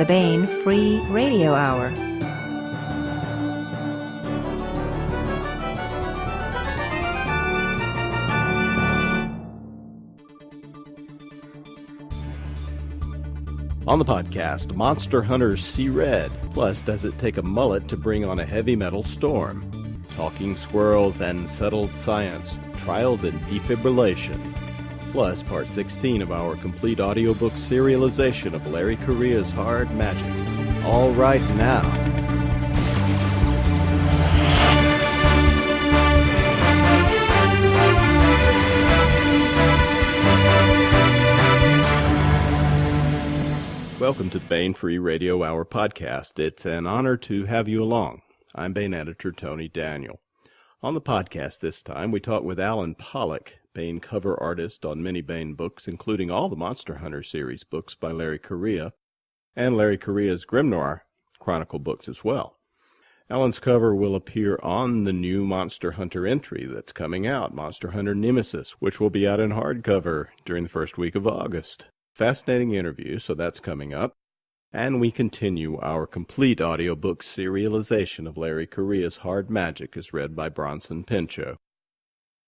the Baen Free Radio Hour. On the podcast, monster hunters see red. Plus, does it take a mullet to bring on a heavy metal storm? Talking squirrels and settled science, trials in defibrillation. Plus, part 16 of our complete audiobook serialization of Larry Correia's Hard Magic. All right now. Welcome to the Baen Free Radio Hour podcast. It's an honor to have you along. I'm Baen editor Tony Daniel. On the podcast this time, we talk with Alan Pollack, Baen cover artist on many Baen books, including all the Monster Hunter series books by Larry Correia, and Larry Correia's Grimoire Chronicle books as well. Alan's cover will appear on the new Monster Hunter entry that's coming out, Monster Hunter Nemesis, which will be out in hardcover during the first week of August. Fascinating interview, so that's coming up. And we continue our complete audiobook serialization of Larry Correia's Hard Magic as read by Bronson Pinchot.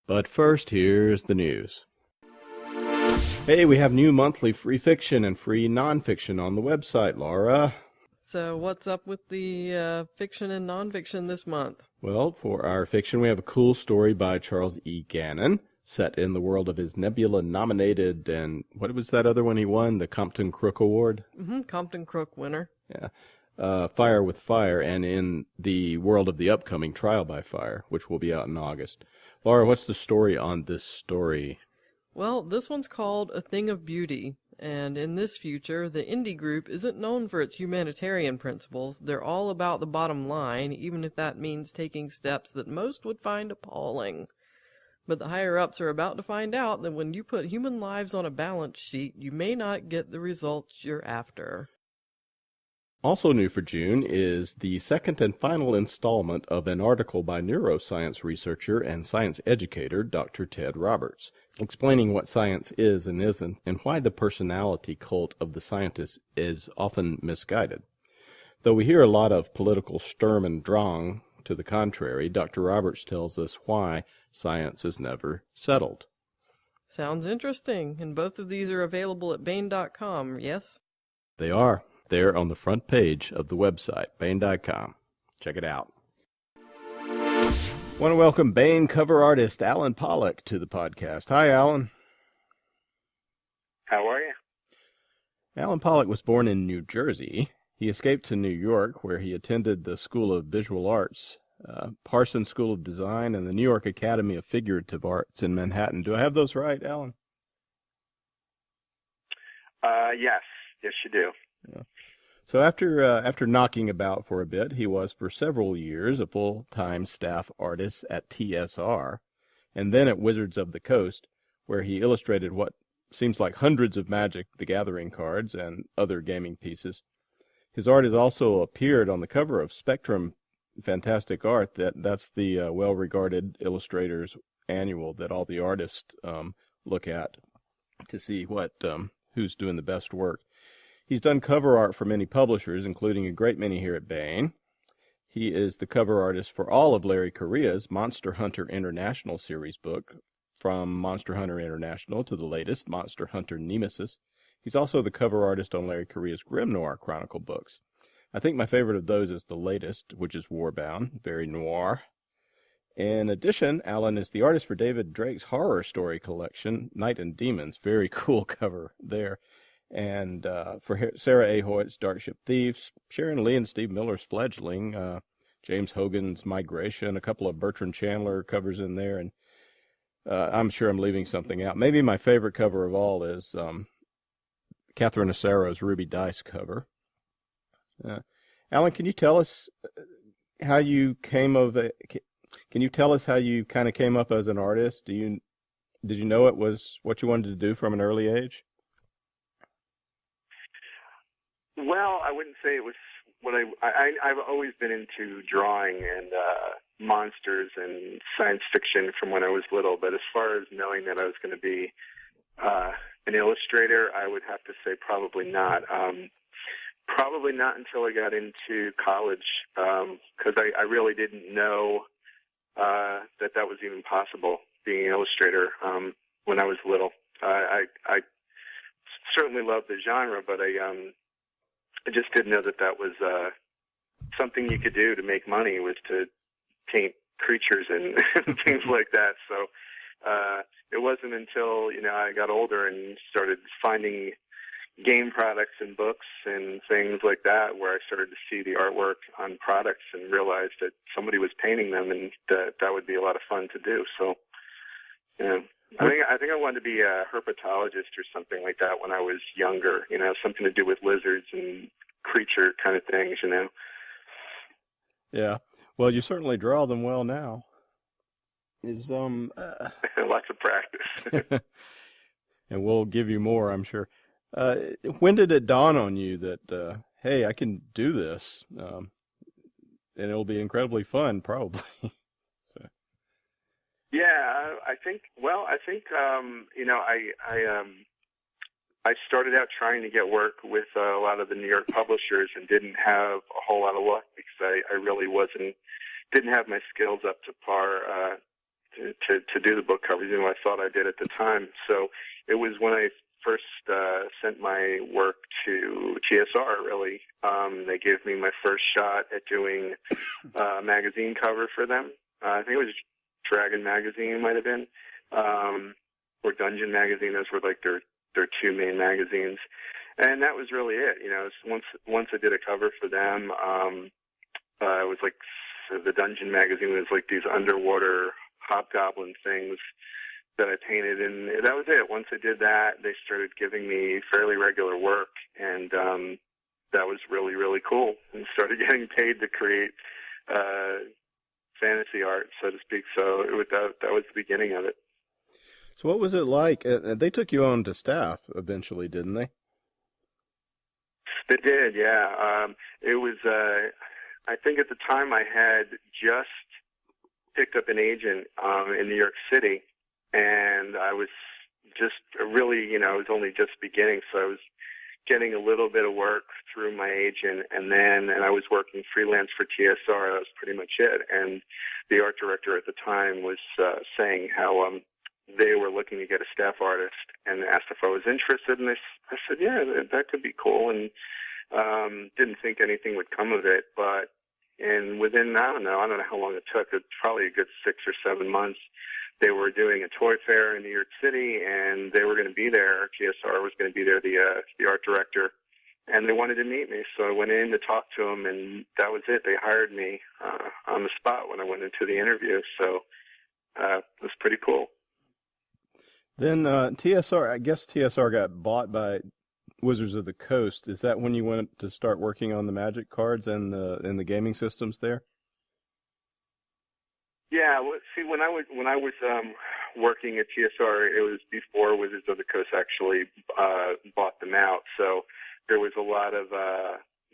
But first, here's the news. Hey, we have new monthly free fiction and free nonfiction on the website, Laura. So what's up with the fiction and nonfiction this month? Well, for our fiction, we have a cool story by Charles E. Gannon, set in the world of his Nebula-nominated, and what was that other one he won? The Compton Crook Award? Compton Crook winner. Yeah. Fire with Fire, and in the world of the upcoming Trial by Fire, which will be out in August. Laura, what's the story on this story? Well, this one's called A Thing of Beauty, and in this future, the indie group isn't known for its humanitarian principles. They're all about the bottom line, even if that means taking steps that most would find appalling. But the higher-ups are about to find out that when you put human lives on a balance sheet, you may not get the results you're after. Also new for June is the second and final installment of an article by neuroscience researcher and science educator Dr. Ted Roberts, explaining what science is and isn't, and why the personality cult of the scientist is often misguided. Though we hear a lot of political Sturm und Drang to the contrary, Dr. Roberts tells us why science is never settled. Sounds interesting, and both of these are available at Baen.com, yes? They are. They're on the front page of the website, Baen.com. Check it out. Want to welcome Baen cover artist Alan Pollack to the podcast. Hi, Alan. How are you? Alan Pollack was born in New Jersey. He escaped to New York, where he attended the School of Visual Arts, Parsons School of Design, and the New York Academy of Figurative Arts in Manhattan. Do I have those right, Alan? Yes. Yes, you do. Yeah. So after knocking about for a bit, he was for several years a full-time staff artist at TSR, and then at Wizards of the Coast, where he illustrated what seems like hundreds of Magic the Gathering cards and other gaming pieces. His art has also appeared on the cover of Spectrum Fantastic Art. That's the well-regarded illustrators annual that all the artists look at to see what who's doing the best work. He's done cover art for many publishers, including a great many here at Baen. He is the cover artist for all of Larry Correia's Monster Hunter International series book, from Monster Hunter International to the latest, Monster Hunter Nemesis. He's also the cover artist on Larry Correia's Grimoire Chronicle books. I think my favorite of those is the latest, which is Warbound, very noir. In addition, Alan is the artist for David Drake's horror story collection, Night and Demons. Very cool cover there. And for Sarah A. Hoyt's Darkship Thieves, Sharon Lee and Steve Miller's Fledgling, James Hogan's Migration, a couple of Bertrand Chandler covers in there, and I'm sure I'm leaving something out. Maybe my favorite cover of all is Catherine Assaro's Ruby Dice cover. Alan, can you tell us how you came of it? Can you tell us how you kind of came up as an artist? Did you know it was what you wanted to do from an early age? Well, I wouldn't say it was what I've always been into drawing and monsters and science fiction from when I was little. But as far as knowing that I was going to be an illustrator, I would have to say probably not. Probably not until I got into college, because I really didn't know that was even possible, being an illustrator, when I was little. I certainly loved the genre, but I just didn't know that was something you could do to make money, was to paint creatures and things like that. So it wasn't until I got older and started finding game products and books and things like that where I started to see the artwork on products and realized that somebody was painting them, and that would be a lot of fun to do. So I think I wanted to be a herpetologist or something like that when I was younger, something to do with lizards and creature kind of things, Yeah. Well, you certainly draw them well now. Is lots of practice. And we'll give you more, I'm sure. When did it dawn on you that hey, I can do this, and it'll be incredibly fun, probably? So. Yeah, I think I started out trying to get work with a lot of the New York publishers and didn't have a whole lot of luck because I really didn't have my skills up to par to do the book covers, I thought I did at the time. So it was when I first sent my work to TSR, really. They gave me my first shot at doing a magazine cover for them. I think it was Dragon Magazine, it might have been, or Dungeon Magazine. Those were like their two main magazines, and that was really it. Once I did a cover for them, it was like the Dungeon Magazine was like these underwater hobgoblin things that I painted, and that was it. Once I did that, they started giving me fairly regular work, and that was really, really cool, and started getting paid to create fantasy art, so to speak. So that was the beginning of it. So what was it like? They took you on to staff eventually, didn't they? They did, yeah. It was, I think at the time I had just picked up an agent in New York City, and I was just really, it was only just beginning, so I was getting a little bit of work through my agent, and I was working freelance for TSR. That was pretty much it. And the art director at the time was saying how they were looking to get a staff artist, and asked if I was interested, and I said, yeah, that could be cool, and didn't think anything would come of it, and within, I don't know how long it took, probably a good 6 or 7 months, they were doing a toy fair in New York City, and they were going to be there. TSR was going to be there, the art director, and they wanted to meet me. So I went in to talk to them, and that was it. They hired me on the spot when I went into the interview. So it was pretty cool. Then TSR, I guess TSR got bought by Wizards of the Coast. Is that when you went to start working on the Magic cards and the gaming systems there? Yeah, well, see, when I was working at TSR, it was before Wizards of the Coast actually bought them out. So there was a lot of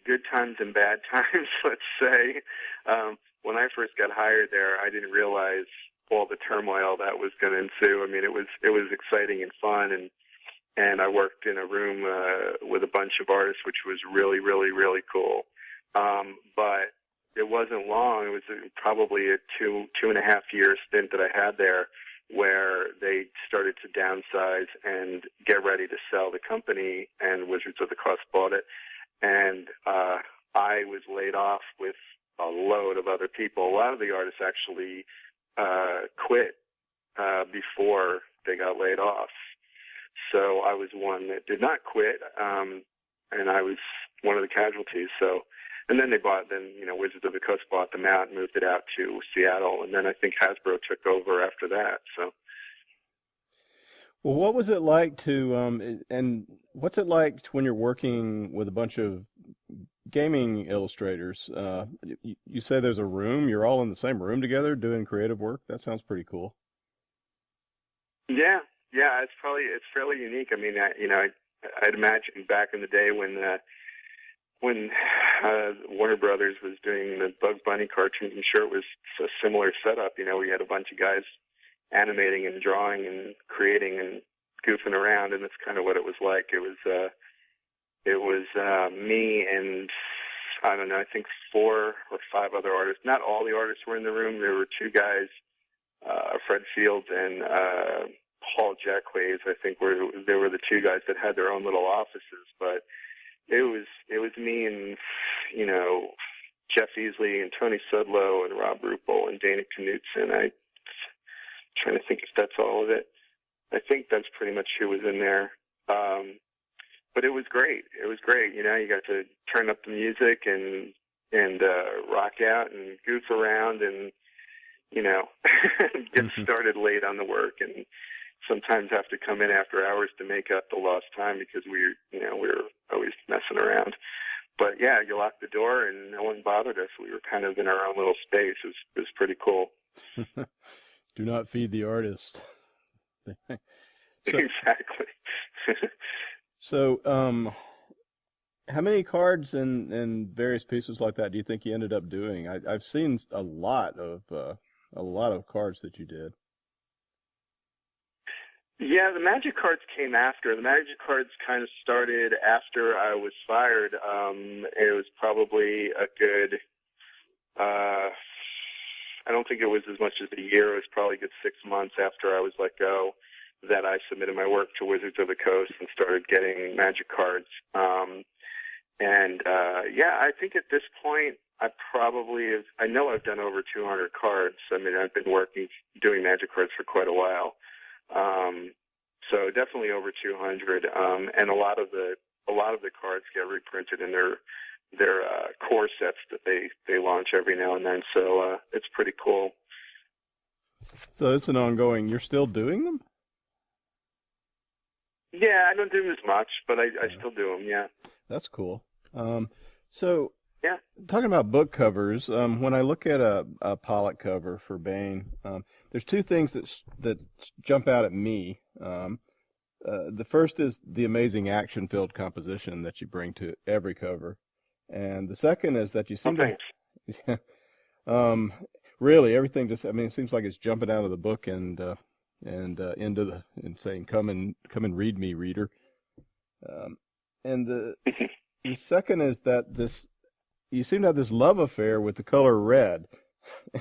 good times and bad times, let's say. When I first got hired there, I didn't realize all the turmoil that was going to ensue. I mean, it was exciting and fun, and I worked in a room with a bunch of artists, which was really, really, really cool. But it wasn't long. It was probably a 2.5 year stint that I had there, where they started to downsize and get ready to sell the company, and Wizards of the Coast bought it. And I was laid off with a load of other people. A lot of the artists actually quit before they got laid off. So I was one that did not quit, and I was one of the casualties. So, and then Wizards of the Coast bought them out and moved it out to Seattle, and then I think Hasbro took over after that. So, well, what was it like and what's it like when you're working with a bunch of gaming illustrators? You say there's a room, you're all in the same room together doing creative work? That sounds pretty cool. Yeah, it's fairly unique. I mean, I'd imagine back in the day when Warner Brothers was doing the Bugs Bunny cartoons, I'm sure it was a similar setup. We had a bunch of guys animating and drawing and creating and goofing around, and that's kind of what it was like. It was it was me and, I don't know, I think 4 or 5 other artists. Not all the artists were in the room. There were 2 guys, Fred Fields and Paul Jacquays, I think they were the 2 guys that had their own little offices. But it was me and, you know, Jeff Easley and Tony Sudlow and Rob Ruppel and Dana Knutson. I'm trying to think if that's all of it. I think that's pretty much who was in there. But it was great. It was great. You know, you got to turn up the music and rock out and goof around and, you know, get started late on the work, and sometimes have to come in after hours to make up the lost time because we were always messing around. But yeah, you locked the door and no one bothered us. We were kind of in our own little space. It was pretty cool. Do not feed the artist. Exactly. So, how many cards and various pieces like that do you think you ended up doing? I've seen a lot of cards that you did. Yeah, the Magic cards came after. The Magic cards kind of started after I was fired. It was probably a good, I don't think it was as much as a year. It was probably a good 6 months after I was let go that I submitted my work to Wizards of the Coast and started getting Magic cards. Yeah, I think at this point, I know I've done over 200 cards. I mean, I've been doing Magic cards for quite a while. So definitely over 200. And a lot of the cards get reprinted in their core sets that they launch every now and then. So, it's pretty cool. So it's an ongoing, you're still doing them? Yeah, I don't do them as much, but I still do them, yeah. That's cool. So, yeah, talking about book covers, when I look at a Pollack cover for Baen, there's 2 things that jump out at me. The first is the amazing action-filled composition that you bring to every cover, and the second is that you seem to, really everything just, I mean, it seems like it's jumping out of the book and saying, come and read me, reader. And the second is that you seem to have this love affair with the color red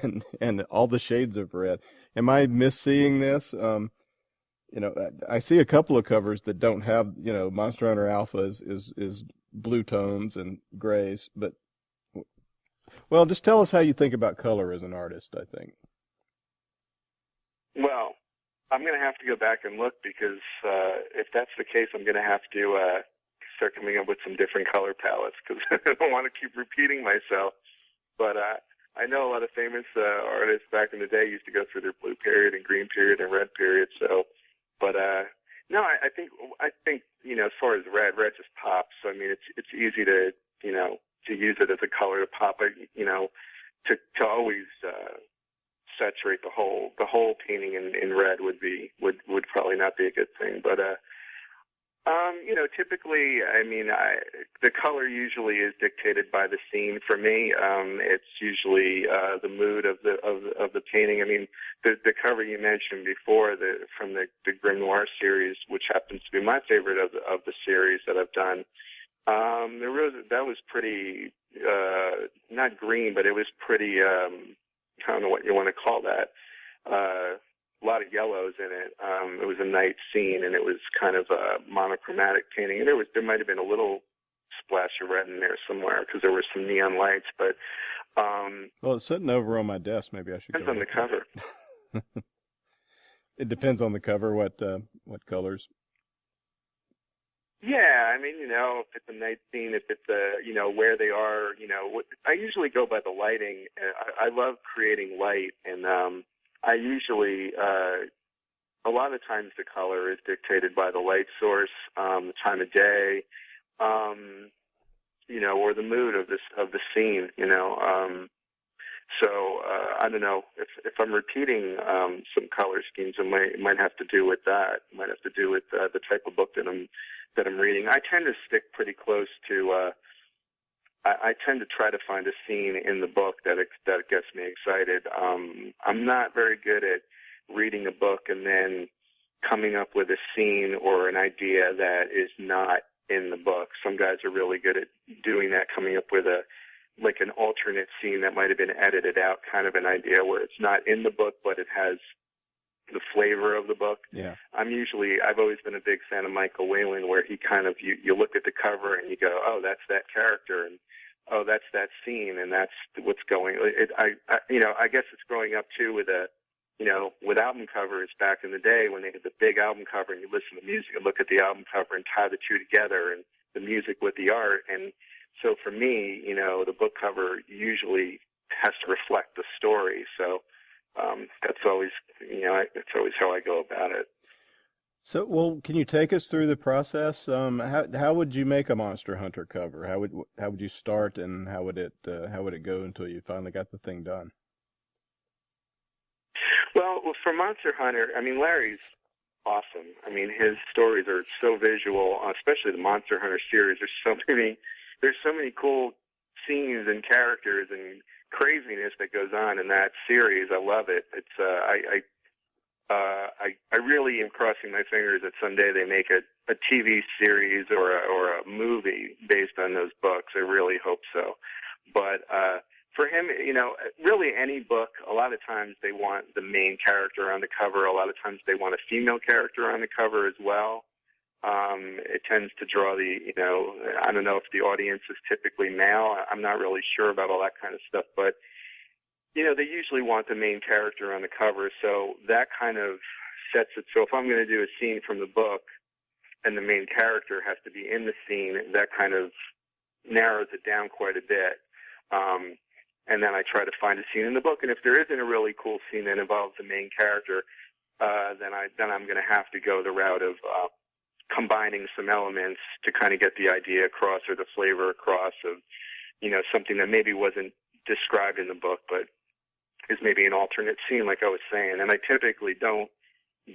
and all the shades of red. Am I misseeing this? You know, I see a couple of covers that don't have, you know, Monster Hunter Alpha is blue tones and grays, but, well, just tell us how you think about color as an artist, I think. Well, I'm going to have to go back and look because if that's the case, I'm going to have to start coming up with some different color palettes because I don't want to keep repeating myself. But I know a lot of famous artists back in the day used to go through their blue period and green period and red period. So, but no, I think you know, as far as red just pops. So, I mean, it's easy to, you know, to use it as a color to pop it. You know, to always saturate the whole painting in red would probably not be a good thing. But you know, typically, I mean, the color usually is dictated by the scene. For me, it's usually the mood of the painting. I mean, the cover you mentioned before, from the Grimoire series, which happens to be my favorite of the series that I've done. That was pretty not green, but it was pretty. I don't know what you want to call that. A lot of yellows in it. It was a night scene, and it was kind of a monochromatic painting. And there might have been a little splash of red in there somewhere because there were some neon lights. But well, it's sitting over on my desk. Maybe I should. Depends on the cover. It depends on the cover. What colors? Yeah, I mean, you know, if it's a night scene, if it's you know, where they are, you know, I usually go by the lighting. I love creating light, and I usually, a lot of times the color is dictated by the light source, the time of day, you know, or the mood of the scene, you know. So I don't know if I'm repeating some color schemes. It might have to do with that. It might have to do with the type of book that I'm reading. I tend to stick pretty close to. I tend to try to find a scene in the book that gets me excited. I'm not very good at reading a book and then coming up with a scene or an idea that is not in the book. Some guys are really good at doing that, coming up with an alternate scene that might have been edited out, kind of an idea where it's not in the book, but it has the flavor of the book. Yeah. I've always been a big fan of Michael Whalen, where he kind of, you look at the cover and you go, oh, that's that character, and oh, that's that scene, and that's what's going. I guess it's growing up too with album covers back in the day when they had the big album cover and you listen to music and look at the album cover and tie the two together, and the music with the art. And so for me, the book cover usually has to reflect the story. So that's always how I go about it. So, well, can you take us through the process? How would you make a Monster Hunter cover? How would you start, and how would it go until you finally got the thing done? Well, for Monster Hunter, Larry's awesome. His stories are so visual, especially the Monster Hunter series. There's so many cool scenes and characters and craziness that goes on in that series. I love it. It's I really am crossing my fingers that someday they make a TV series or a movie based on those books. I really hope so. But for him, really any book, a lot of times they want the main character on the cover. A lot of times they want a female character on the cover as well. It tends to draw I don't know if the audience is typically male. I'm not really sure about all that kind of stuff, but they usually want the main character on the cover, so that kind of sets it. So if I'm going to do a scene from the book and the main character has to be in the scene, that kind of narrows it down quite a bit. And then I try to find a scene in the book, and if there isn't a really cool scene that involves the main character, then I'm going to have to go the route of combining some elements to kind of get the idea across or the flavor across of, something that maybe wasn't described in the book, but is maybe an alternate scene, like I was saying. And I typically don't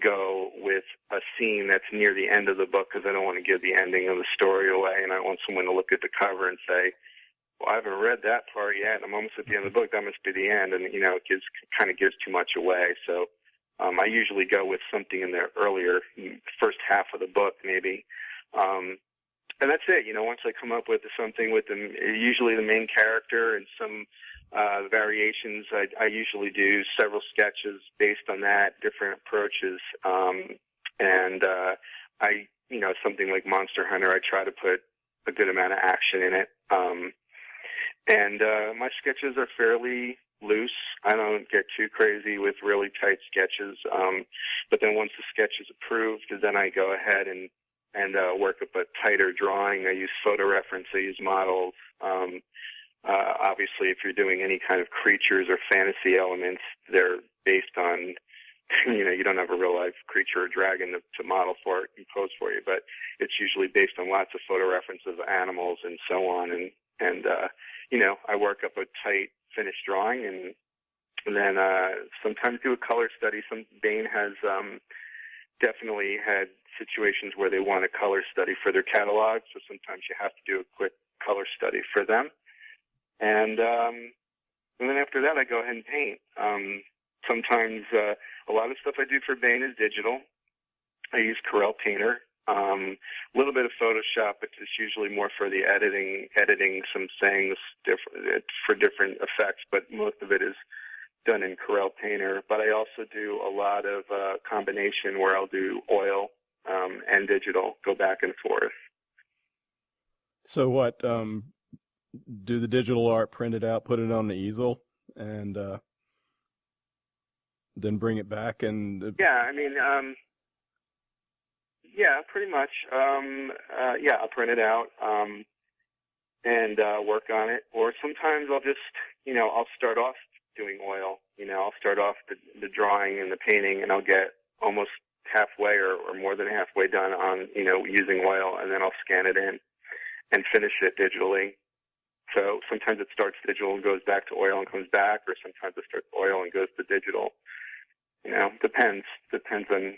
go with a scene that's near the end of the book because I don't want to give the ending of the story away, and I want someone to look at the cover and say, well, I haven't read that part yet. I'm almost at the end of the book. That must be the end. And, it kind of gives too much away. So I usually go with something in the earlier first half of the book, maybe. And that's it. Once I come up with something with usually the main character and some variations, I usually do several sketches based on that, different approaches. And something like Monster Hunter, I try to put a good amount of action in it. And my sketches are fairly loose. I don't get too crazy with really tight sketches. But then once the sketch is approved, then I go ahead and work up a tighter drawing. I use photo reference. I use models. Obviously, if you're doing any kind of creatures or fantasy elements, they're based on, you don't have a real life creature or dragon to model for it and pose for you, but it's usually based on lots of photo reference of animals and so on. And I work up a tight finished drawing and then sometimes do a color study. Baen has definitely had situations where they want a color study for their catalog, so sometimes you have to do a quick color study for them. And then after that, I go ahead and paint. Sometimes a lot of stuff I do for Baen is digital. I use Corel Painter, a little bit of Photoshop, but it's usually more for the editing some things for different effects, but most of it is done in Corel Painter. But I also do a lot of combination where I'll do oil and digital, go back and forth. So what, do the digital art, print it out, put it on the easel, and then bring it back and... Yeah, pretty much. I'll print it out and work on it. Or sometimes I'll just, I'll start off doing oil. I'll start off the drawing and the painting, and I'll get almost halfway or more than halfway done on, using oil, and then I'll scan it in and finish it digitally. So sometimes it starts digital and goes back to oil and comes back, or sometimes it starts oil and goes to digital. Depends on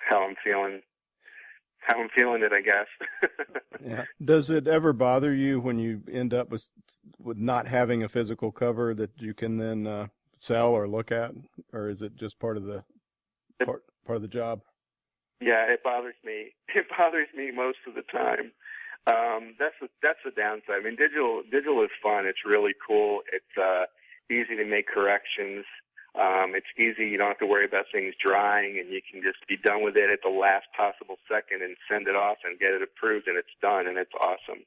how I'm feeling it, I guess. Yeah. Does it ever bother you when you end up with not having a physical cover that you can then sell or look at, or is it just part of the job? Yeah, it bothers me. It bothers me most of the time. That's the downside. I mean, digital is fun. It's really cool. It's easy to make corrections. It's easy. You don't have to worry about things drying, and you can just be done with it at the last possible second and send it off and get it approved, and it's done, and it's awesome.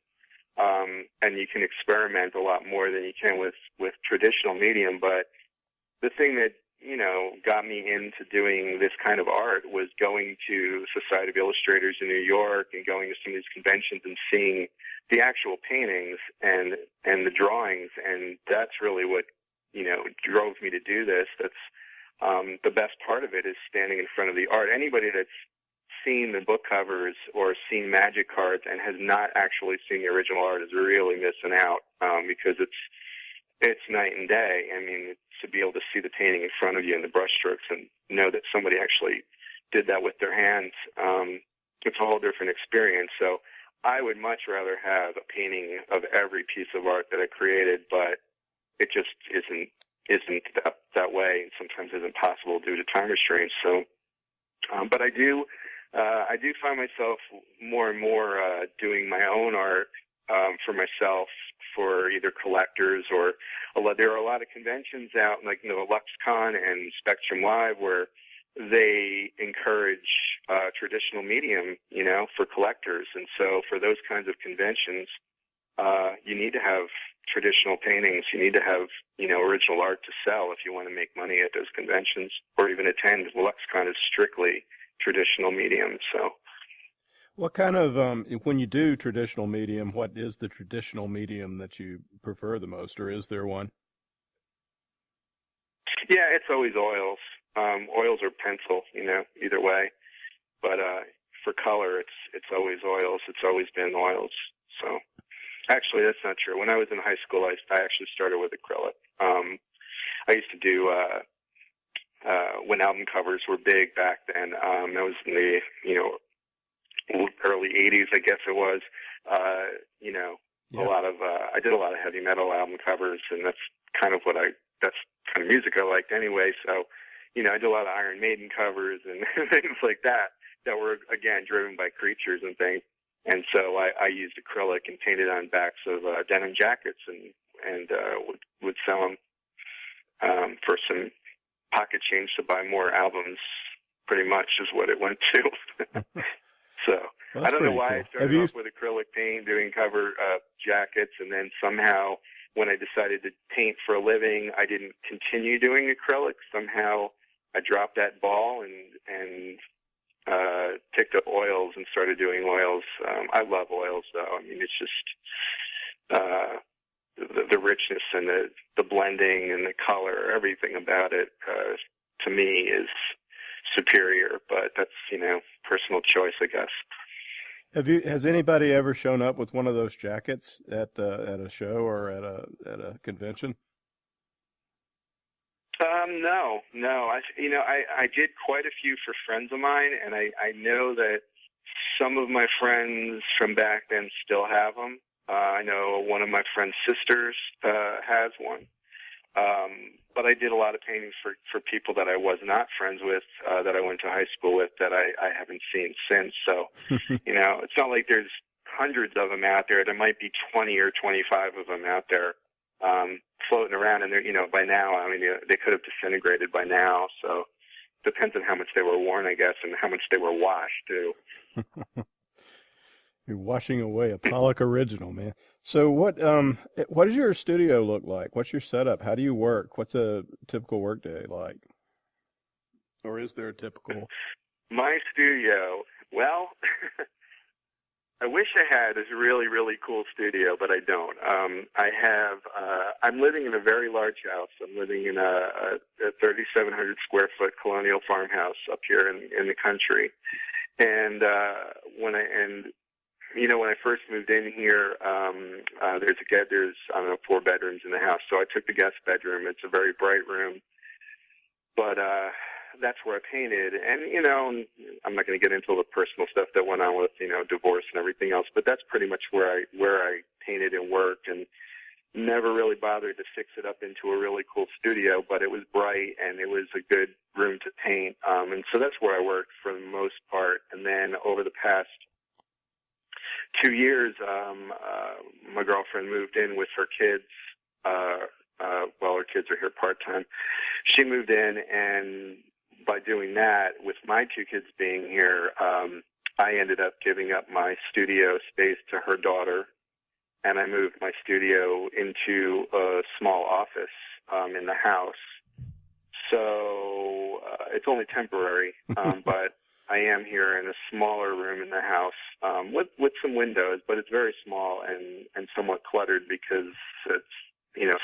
And you can experiment a lot more than you can with traditional medium. But the thing that, got me into doing this kind of art was going to Society of Illustrators in New York and going to some of these conventions and seeing the actual paintings and the drawings. And that's really what, drove me to do this. That's the best part of it, is standing in front of the art. Anybody that's seen the book covers or seen magic cards and has not actually seen the original art is really missing out, because it's night and day. I mean, to be able to see the painting in front of you and the brushstrokes and know that somebody actually did that with their hands, it's a whole different experience. So I would much rather have a painting of every piece of art that I created, but it just isn't that way, and sometimes isn't possible due to time restraints. So, but I do find myself more and more doing my own art for myself, for either collectors or there are a lot of conventions out, like LuxCon and Spectrum Live, where they encourage traditional medium, for collectors. And so for those kinds of conventions, you need to have traditional paintings. You need to have, original art to sell if you want to make money at those conventions or even attend. LuxCon is strictly traditional medium. So, what kind of, when you do traditional medium, what is the traditional medium that you prefer the most, or is there one? Yeah, it's always oils. Oils or pencil, either way. But for color, it's always oils. It's always been oils. So, actually, that's not true. When I was in high school, I actually started with acrylic. I used to do when album covers were big back then. That was in the early '80s, I guess it was. A lot of I did a lot of heavy metal album covers, and that's kind of music I liked anyway. So, I did a lot of Iron Maiden covers and things like that were, again, driven by creatures and things. And so I used acrylic and painted on backs of denim jackets and would sell them for some pocket change to buy more albums, pretty much is what it went to. So That's I don't know pretty why cool. I started off with acrylic paint, doing cover jackets, and then somehow when I decided to paint for a living, I didn't continue doing acrylic. Somehow I dropped that ball and picked up oils and started doing oils. I love oils, though. I mean, it's just the richness and the blending and the color, everything about it, to me is superior. But that's, personal choice, I guess. Has anybody ever shown up with one of those jackets at a show or at a convention? No. I did quite a few for friends of mine, and I know that some of my friends from back then still have them. I know one of my friend's sisters has one. But I did a lot of paintings for people that I was not friends with, that I went to high school with, that I haven't seen since. So, it's not like there's hundreds of them out there. There might be 20 or 25 of them out there floating around, and they're, by now, I mean, they could have disintegrated by now. So depends on how much they were worn, I guess, and how much they were washed too. You're washing away a Pollack original, man. So what does your studio look like? What's your setup? How do you work? What's a typical work day like? Or is there a typical? My studio, well, I wish I had this really, really cool studio, but I don't. I'm living in a very large house. I'm living in a 3,700 square foot colonial farmhouse up here in the country. And when I first moved in here, there's 4 bedrooms in the house. So I took the guest bedroom. It's a very bright room, but that's where I painted. And I'm not going to get into all the personal stuff that went on with divorce and everything else, but that's pretty much where I painted and worked. And never really bothered to fix it up into a really cool studio, but it was bright and it was a good room to paint. And so that's where I worked for the most part. And then over the past 2 years, my girlfriend moved in with her kids. Well, her kids are here part-time. She moved in, and by doing that, with my 2 kids being here, I ended up giving up my studio space to her daughter, and I moved my studio into a small office in the house. So it's only temporary, but I am here in a smaller room in the house with some windows, but it's very small and somewhat cluttered because it's,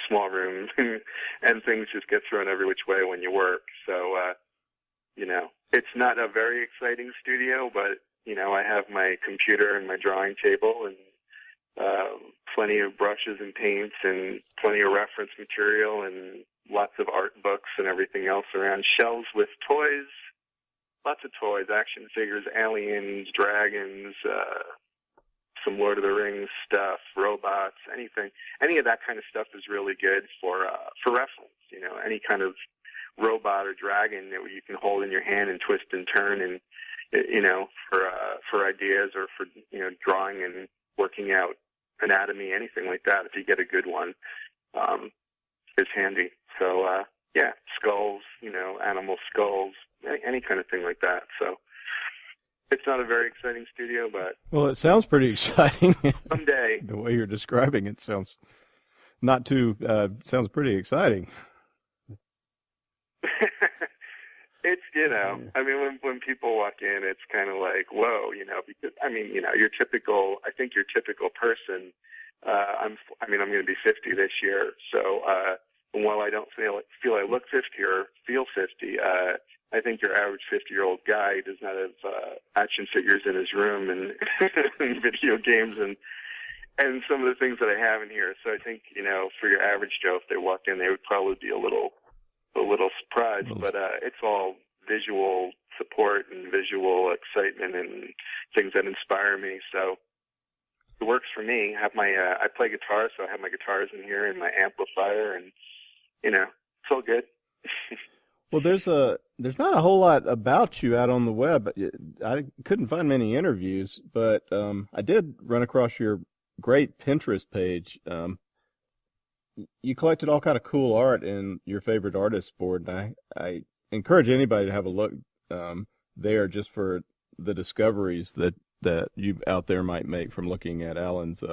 small room and things just get thrown every which way when you work. So, it's not a very exciting studio, but, I have my computer and my drawing table and plenty of brushes and paints and plenty of reference material and lots of art books and everything else around, shelves with toys, lots of toys, action figures, aliens, dragons, some Lord of the Rings stuff, robots, anything. Any of that kind of stuff is really good for reference. Any kind of robot or dragon that you can hold in your hand and twist and turn, and for ideas or for drawing and working out anatomy, anything like that. If you get a good one, is handy. So skulls, animal skulls, any kind of thing like that. So. It's not a very exciting studio, but... Well, it sounds pretty exciting. Someday. The way you're describing it sounds sounds pretty exciting. It's, when people walk in, it's kind of like, whoa, because, I think your typical person, I'm going to be 50 this year, so while I don't feel I look 50 or feel 50, I think your average 50-year-old guy does not have action figures in his room and video games and some of the things that I have in here. So I think, for your average Joe, if they walk in, they would probably be a little surprised. But it's all visual support and visual excitement and things that inspire me. So it works for me. I play guitar, so I have my guitars in here and my amplifier, and it's all good. Well, there's not a whole lot about you out on the web. I couldn't find many interviews, but I did run across your great Pinterest page. You collected all kind of cool art in your favorite artists board, and I encourage anybody to have a look there just for the discoveries that you out there might make from looking at Alan's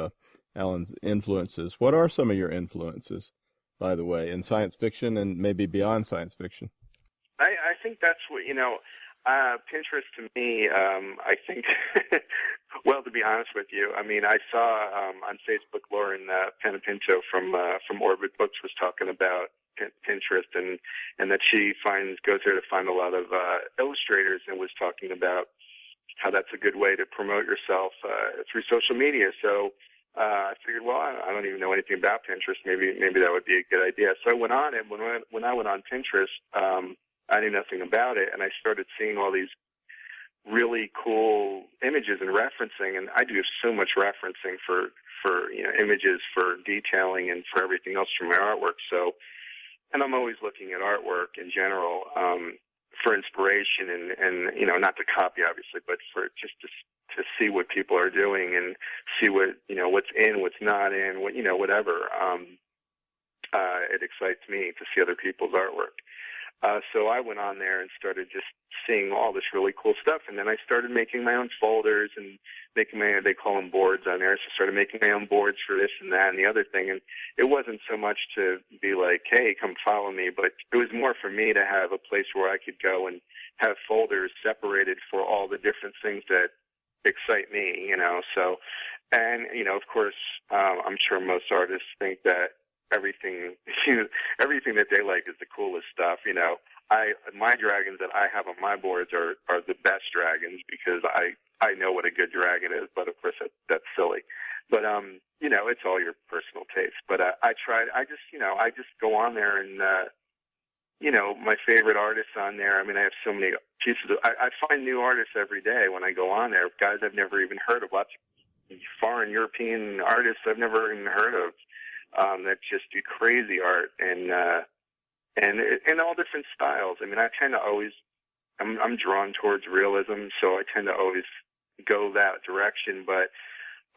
influences. What are some of your influences, by the way, in science fiction and maybe beyond science fiction? I think that's what, Pinterest to me, I think, well, to be honest with you, I saw on Facebook Lauren Pinchot from Orbit Books was talking about Pinterest and that she goes there to find a lot of illustrators and was talking about how that's a good way to promote yourself through social media. So I figured, well, I don't even know anything about Pinterest. Maybe that would be a good idea. So I went on it. When I went on Pinterest, I knew nothing about it, and I started seeing all these really cool images and referencing. And I do so much referencing for images, for detailing, and for everything else from my artwork. So, and I'm always looking at artwork in general for inspiration and not to copy, obviously, but for just to see what people are doing and see what what's in, what's not in, whatever. It excites me to see other people's artwork. So I went on there and started just seeing all this really cool stuff. And then I started making my own folders and they call them boards on there. So I started making my own boards for this and that and the other thing. And it wasn't so much to be like, hey, come follow me, but it was more for me to have a place where I could go and have folders separated for all the different things that excite me, So, and, of course, I'm sure most artists think that everything that they like is the coolest stuff. My dragons that I have on my boards are the best dragons because I know what a good dragon is, but of course that's silly. But it's all your personal taste. But I just go on there and my favorite artists on there. I have so many pieces I find new artists every day when I go on there, guys I've never even heard of, lots of foreign European artists I've never even heard of. that just do crazy art and all different styles. I mean, I tend to always, I'm drawn towards realism, so I tend to always go that direction, but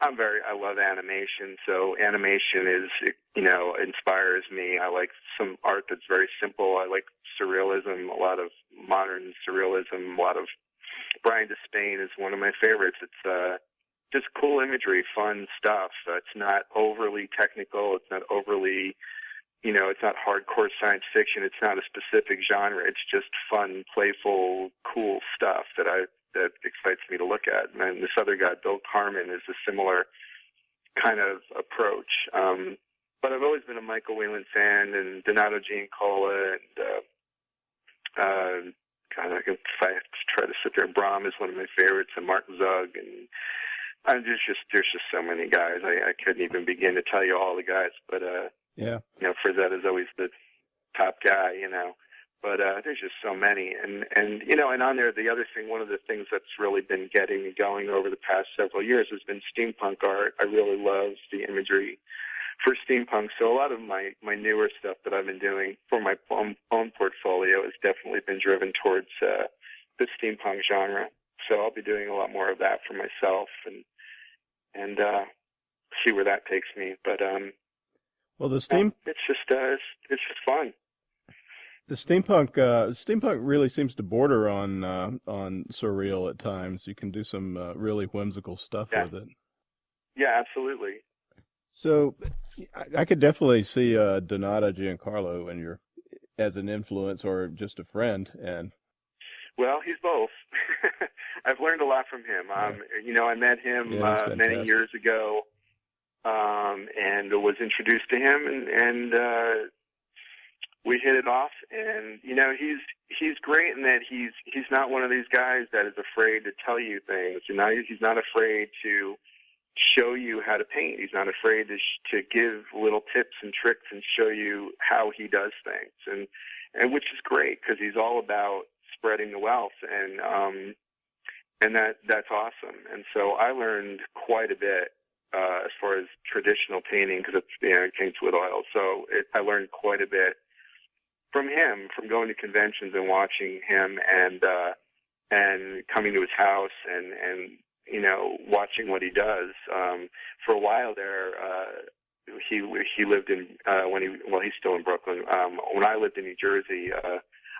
I love animation, so animation inspires me. I like some art that's very simple. I like surrealism, a lot of modern surrealism, a lot of Brian Despain is one of my favorites. It's just cool imagery, fun stuff. It's not overly technical. It's not overly, it's not hardcore science fiction. It's not a specific genre. It's just fun, playful, cool stuff that excites me to look at. And this other guy, Bill Carmen, is a similar kind of approach. But I've always been a Michael Whelan fan, and Donato Giancola, and if I have to try to sit there, Brahm is one of my favorites, and Mark Zug, and there's just so many guys. I couldn't even begin to tell you all the guys, but Frazetta is always the top guy, But there's just so many, and on there, the other thing, one of the things that's really been getting me going over the past several years has been steampunk art. I really love the imagery for steampunk, so a lot of my newer stuff that I've been doing for my own portfolio has definitely been driven towards the steampunk genre. So I'll be doing a lot more of that for myself, and see where that takes me. But it's just fun. The steampunk really seems to border on surreal at times. You can do some really whimsical stuff with it. Yeah, absolutely. So I could definitely see Donato Giancarlo as an influence or just a friend. And well, he's both. I've learned a lot from him. I met him many years ago, and was introduced to him, and we hit it off. And he's great in that he's not one of these guys that is afraid to tell you things. He's not afraid to show you how to paint. He's not afraid to give little tips and tricks and show you how he does things, and which is great because he's all about spreading the wealth, and that's awesome. And so I learned quite a bit as far as traditional painting because it came to oil. So I learned quite a bit from him, from going to conventions and watching him, and coming to his house and watching what he does. For a while there, he lived in he's still in Brooklyn. When I lived in New Jersey,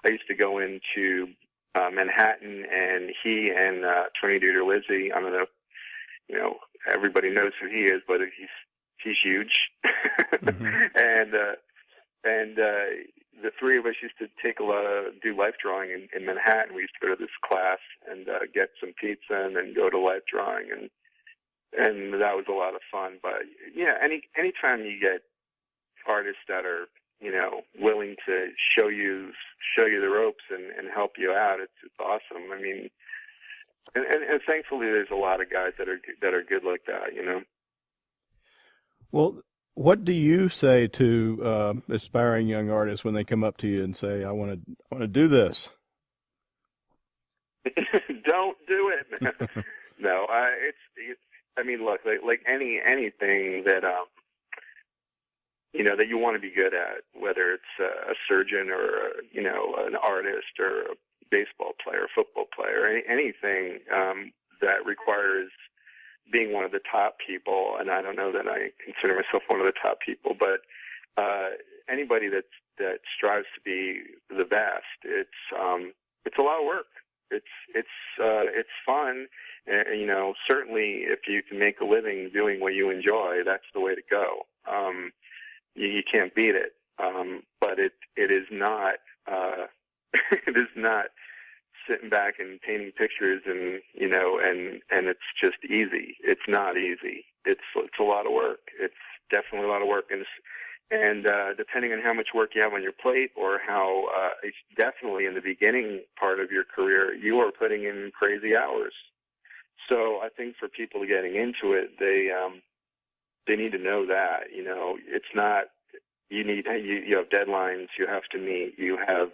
I used to go into Manhattan, and he and Tony Lizzie. I don't know, everybody knows who he is, but he's huge, mm-hmm. and the three of us used to do life drawing in Manhattan. We used to go to this class and get some pizza and then go to life drawing, and that was a lot of fun. But anytime you get artists that are willing to show you the ropes and help you out, it's awesome. I mean, and thankfully there's a lot of guys that are good like that. Well, what do you say to aspiring young artists when they come up to you and say, "I want to do this"? Don't do it. No, I mean, look, like anything that that you want to be good at, whether it's a surgeon or an artist or a baseball player, football player, anything that requires being one of the top people, and I don't know that I consider myself one of the top people, but anybody that strives to be the best, it's a lot of work. It's fun, and certainly if you can make a living doing what you enjoy, that's the way to go. You can't beat it, but it is not it is not sitting back and painting pictures and it's just easy. It's not easy. It's a lot of work. It's definitely a lot of work, and depending on how much work you have on your plate or how it's definitely in the beginning part of your career, you are putting in crazy hours. So I think for people getting into it, they need to know that it's not. You have deadlines you have to meet. You have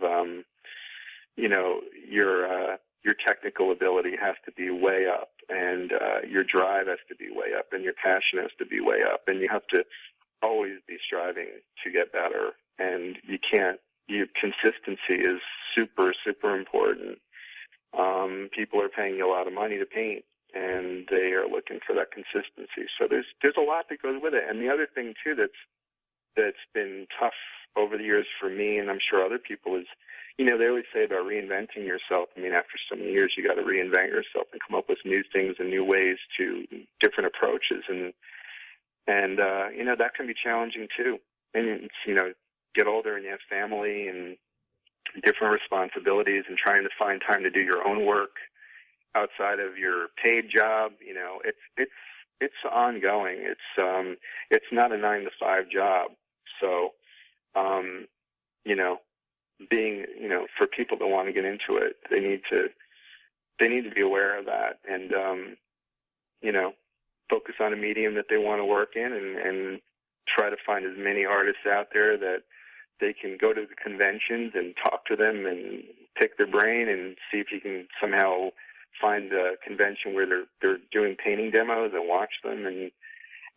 your technical ability has to be way up, and your drive has to be way up, and your passion has to be way up, and you have to always be striving to get better, and consistency is super, super important. People are paying you a lot of money to paint, and they are looking for that consistency. So there's a lot that goes with it. And the other thing too that's been tough over the years for me, and I'm sure other people, is, they always say about reinventing yourself. I mean, after so many years, you got to reinvent yourself and come up with new things and new ways to different approaches, and that can be challenging too. And it's, get older and you have family and different responsibilities, and trying to find time to do your own work outside of your paid job. It's ongoing. It's not a 9-to-5 job. So, being, for people that want to get into it, they need to be aware of that, and, focus on a medium that they want to work in, and try to find as many artists out there that they can go to the conventions and talk to them and pick their brain and see if you can somehow find a convention where they're doing painting demos and watch them. And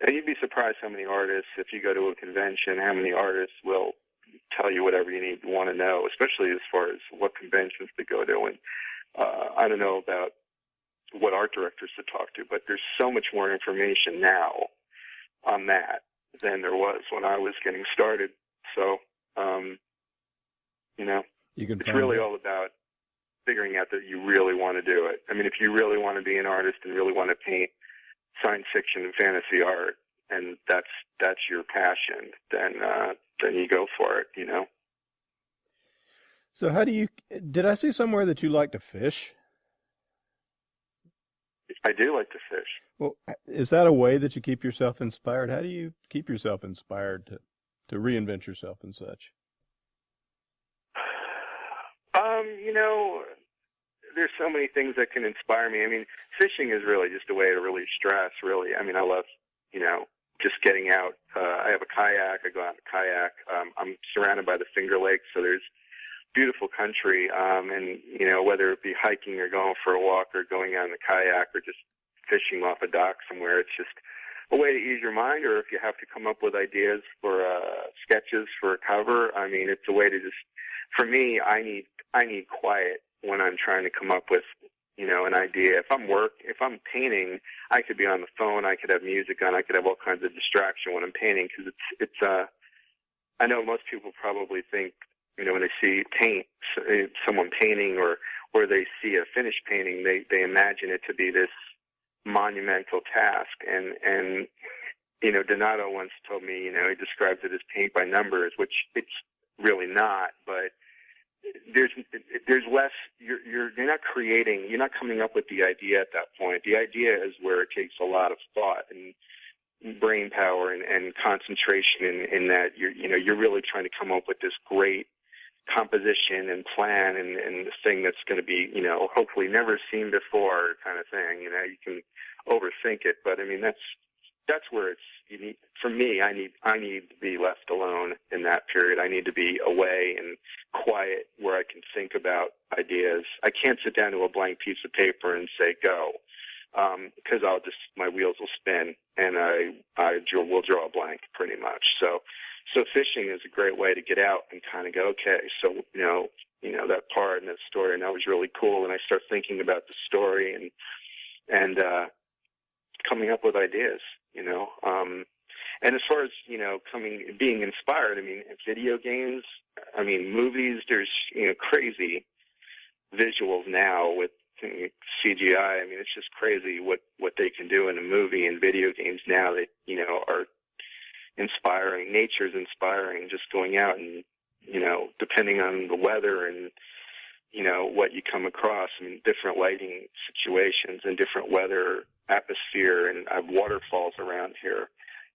you'd be surprised how many artists, if you go to a convention, how many artists will tell you whatever you want to know, especially as far as what conventions to go to. And I don't know about what art directors to talk to, but there's so much more information now on that than there was when I was getting started. So, it's really all about figuring out that you really want to do it. I mean, if you really want to be an artist and really want to paint science fiction and fantasy art, and that's your passion, then you go for it, So did I see somewhere that you like to fish? I do like to fish. Well, is that a way that you keep yourself inspired? How do you keep yourself inspired to reinvent yourself and such? There's so many things that can inspire me. I mean, fishing is really just a way to release stress, really. I mean, I love, just getting out. I have a kayak. I go out in a kayak. I'm surrounded by the Finger Lakes, so there's beautiful country. And, whether it be hiking or going for a walk or going out in a kayak or just fishing off a dock somewhere, it's just a way to ease your mind. Or if you have to come up with ideas for sketches for a cover, I mean, it's a way to just, for me, I need quiet when I'm trying to come up with, an idea. If I'm painting, I could be on the phone, I could have music on, I could have all kinds of distraction when I'm painting, because I know most people probably think, when they see someone painting or they see a finished painting, they imagine it to be this monumental task. And Donato once told me, he describes it as paint by numbers, which it's really not, but there's less, you're not coming up with the idea at that point. The idea is where it takes a lot of thought and brain power and concentration in that you're really trying to come up with this great composition and plan and this thing that's going to be, hopefully never seen before kind of thing. You can overthink it, but I mean, that's where it's unique. For me, I need to be left alone in that period. I need to be away and quiet where I can think about ideas. I can't sit down to a blank piece of paper and say, go, because my wheels will spin and we'll draw a blank pretty much. So fishing is a great way to get out and kind of go, okay, so, that part and that story, and that was really cool. And I start thinking about the story and coming up with ideas, and as far as, being inspired, I mean, video games, I mean, movies, there's, crazy visuals now with CGI. I mean, it's just crazy what they can do in a movie and video games now that, are inspiring. Nature's inspiring, just going out and, depending on the weather and, what you come across, I mean, different lighting situations and different weather atmosphere, and I have waterfalls around here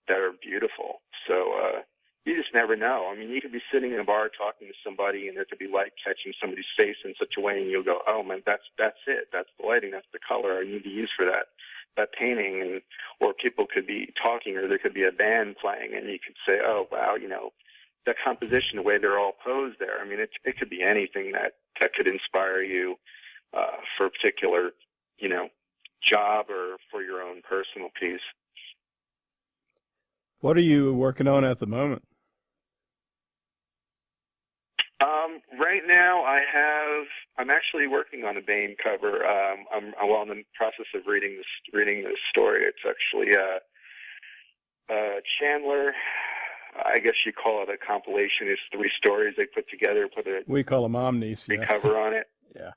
that are beautiful. So, you just never know. I mean, you could be sitting in a bar talking to somebody and there could be light catching somebody's face in such a way and you'll go, oh man, that's it. That's the lighting. That's the color I need to use for that painting. Or people could be talking, or there could be a band playing and you could say, oh wow, that composition, the way they're all posed there. I mean, it could be anything that could inspire you, for a particular, job or for your own personal piece. What are you working on at the moment? Right now, I'm actually working on a Baen cover. I'm in the process of reading this story. It's actually Chandler. I guess you call it a compilation. It's 3 stories they put together. We call them omnis. Yeah. Cover on it. Yeah.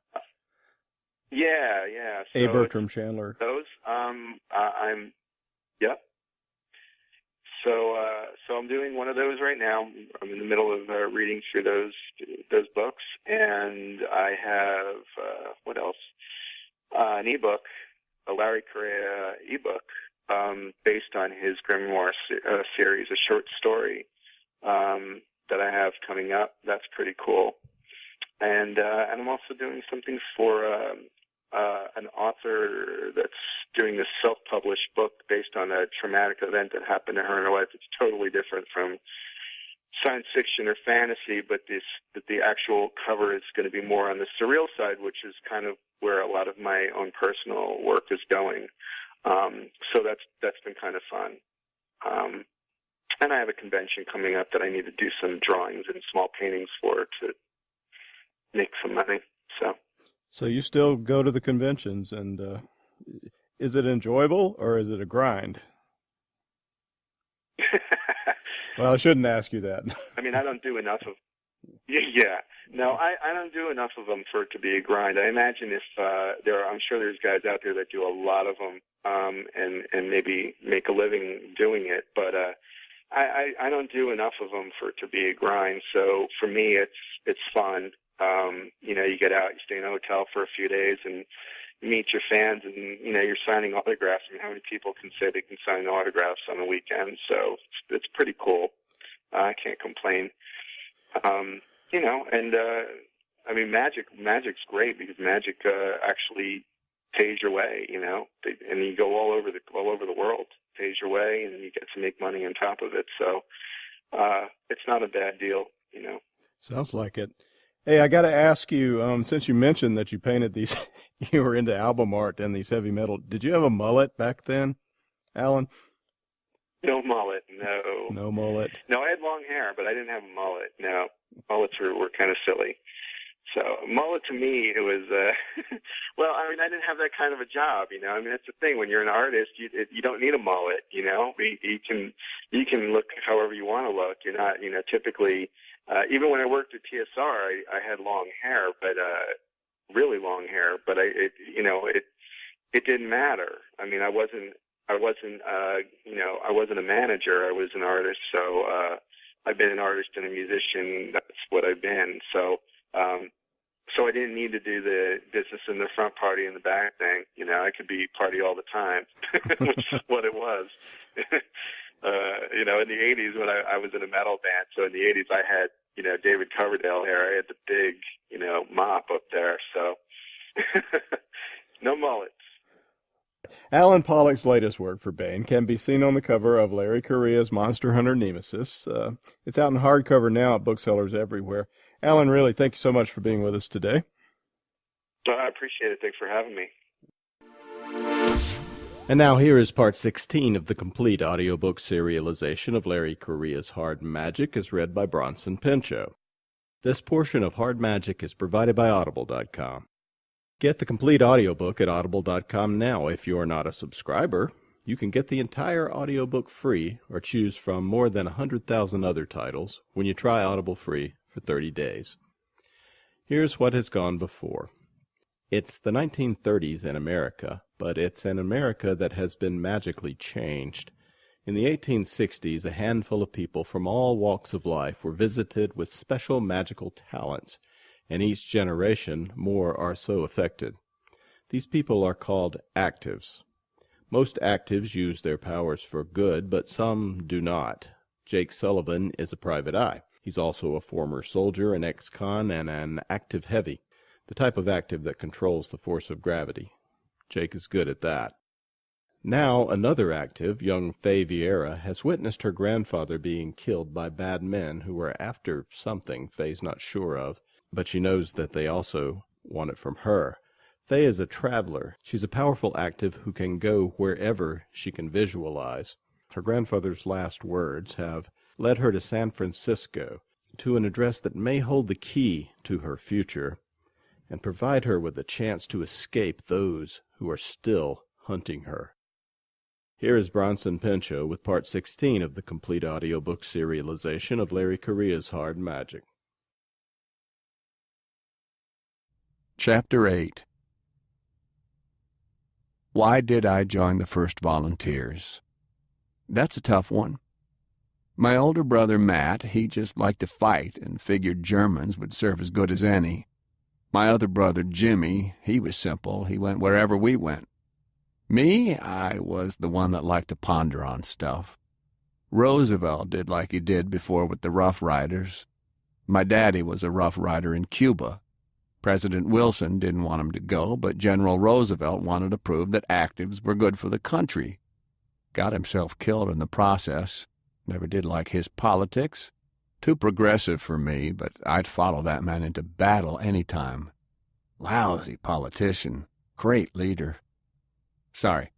Yeah. So A. Bertram Chandler. Those. Yep. So I'm doing one of those right now. I'm in the middle of reading through those books, and I have what else? An ebook, a Larry Correia ebook, based on his grimoire series, a short story that I have coming up. That's pretty cool. And I'm also doing something for an author that's doing this self-published book based on a traumatic event that happened to her in her life. It's totally different from science fiction or fantasy, but the actual cover is going to be more on the surreal side, which is kind of where a lot of my own personal work is going. So that's been kind of fun. And I have a convention coming up that I need to do some drawings and small paintings for to make some money. So you still go to the conventions, and is it enjoyable or is it a grind? Well, I shouldn't ask you that. I mean, I don't do enough of. Yeah, no, I don't do enough of them for it to be a grind. I imagine if I'm sure there's guys out there that do a lot of them, and maybe make a living doing it, but I don't do enough of them for it to be a grind. So for me, it's fun. You get out, you stay in a hotel for a few days, and you meet your fans, and you're signing autographs. I mean, how many people can say they can sign autographs on a weekend? So it's pretty cool. I can't complain. I mean, magic's great because magic actually pays your way. And you go all over the world, pays your way, and you get to make money on top of it. So it's not a bad deal. Sounds like it. Hey, I got to ask you, since you mentioned that you painted these, you were into album art and these heavy metal, did you have a mullet back then, Alan? No mullet, no. No mullet? No, I had long hair, but I didn't have a mullet, no. Mullets were kind of silly. So mullet to me, it was, well, I mean, I didn't have that kind of a job, I mean, that's the thing. When you're an artist, you don't need a mullet, You can look however you want to look. You're not, typically, even when I worked at TSR, I had long hair, but really long hair. But it didn't matter. I mean, I wasn't a manager. I was an artist. So I've been an artist and a musician. That's what I've been. So I didn't need to do the business in the front, party in the back thing. I could be party all the time, which is what it was. In the 80s when I was in a metal band, so in the 80s I had, David Coverdale hair. I had the big, mop up there, so no mullets. Alan Pollack's latest work for Baen can be seen on the cover of Larry Correia's Monster Hunter Nemesis. It's out in hardcover now at booksellers everywhere. Alan, really, thank you so much for being with us today. I appreciate it. Thanks for having me. And now here is part 16 of the complete audiobook serialization of Larry Correia's Hard Magic as read by Bronson Pinchot. This portion of Hard Magic is provided by Audible.com. Get the complete audiobook at Audible.com now. If you are not a subscriber, you can get the entire audiobook free or choose from more than 100,000 other titles when you try Audible free for 30 days. Here's what has gone before. It's the 1930s in America, but it's an America that has been magically changed. In the 1860s, a handful of people from all walks of life were visited with special magical talents, and each generation more are so affected. These people are called actives. Most actives use their powers for good, but some do not. Jake Sullivan is a private eye. He's also a former soldier, an ex-con, and an active heavy, the type of active that controls the force of gravity. Jake is good at that. Now another active, young Faye Vieira, has witnessed her grandfather being killed by bad men who were after something Faye's not sure of, but she knows that they also want it from her. Faye is a traveler. She's a powerful active who can go wherever she can visualize. Her grandfather's last words have led her to San Francisco, to an address that may hold the key to her future and provide her with a chance to escape those who are still hunting her. Here is Bronson Pinchot with Part 16 of the complete audiobook serialization of Larry Correia's Hard Magic. Chapter 8. Why did I join the First Volunteers? That's a tough one. My older brother Matt, he just liked to fight and figured Germans would serve as good as any. My other brother Jimmy, he was simple. He went wherever we went. Me, I was the one that liked to ponder on stuff. Roosevelt did like he did before with the Rough Riders. My daddy was a Rough Rider in Cuba. President Wilson didn't want him to go, but General Roosevelt wanted to prove that actives were good for the country. Got himself killed in the process. Never did like his politics. Too progressive for me, but I'd follow that man into battle any time. Lousy politician. Great leader. Sorry.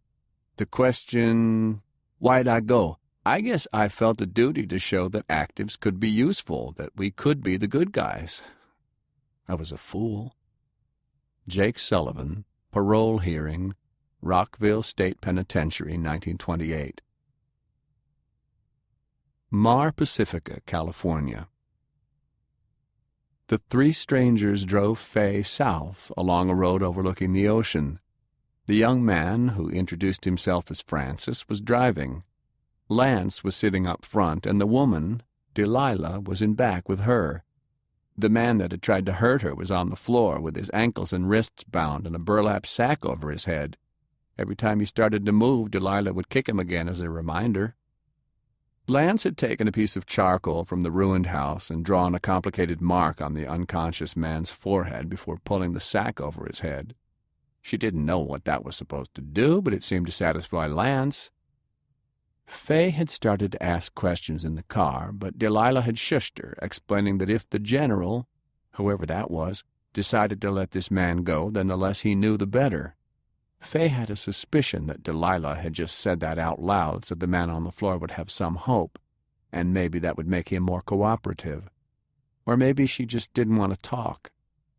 The question, why'd I go? I guess I felt a duty to show that actives could be useful, that we could be the good guys. I was a fool. Jake Sullivan, parole hearing, Rockville State Penitentiary, 1928. Mar Pacifica, California. The three strangers drove Fay south along a road overlooking the ocean. The young man, who introduced himself as Francis, was driving. Lance was sitting up front, and the woman, Delilah, was in back with her. The man that had tried to hurt her was on the floor with his ankles and wrists bound and a burlap sack over his head. Every time he started to move, Delilah would kick him again as a reminder. Lance had taken a piece of charcoal from the ruined house and drawn a complicated mark on the unconscious man's forehead before pulling the sack over his head. She didn't know what that was supposed to do, but it seemed to satisfy Lance. Fay had started to ask questions in the car, but Delilah had shushed her, explaining that if the general, whoever that was, decided to let this man go, then the less he knew the better. Fay had a suspicion that Delilah had just said that out loud so the man on the floor would have some hope, and maybe that would make him more cooperative. Or maybe she just didn't want to talk.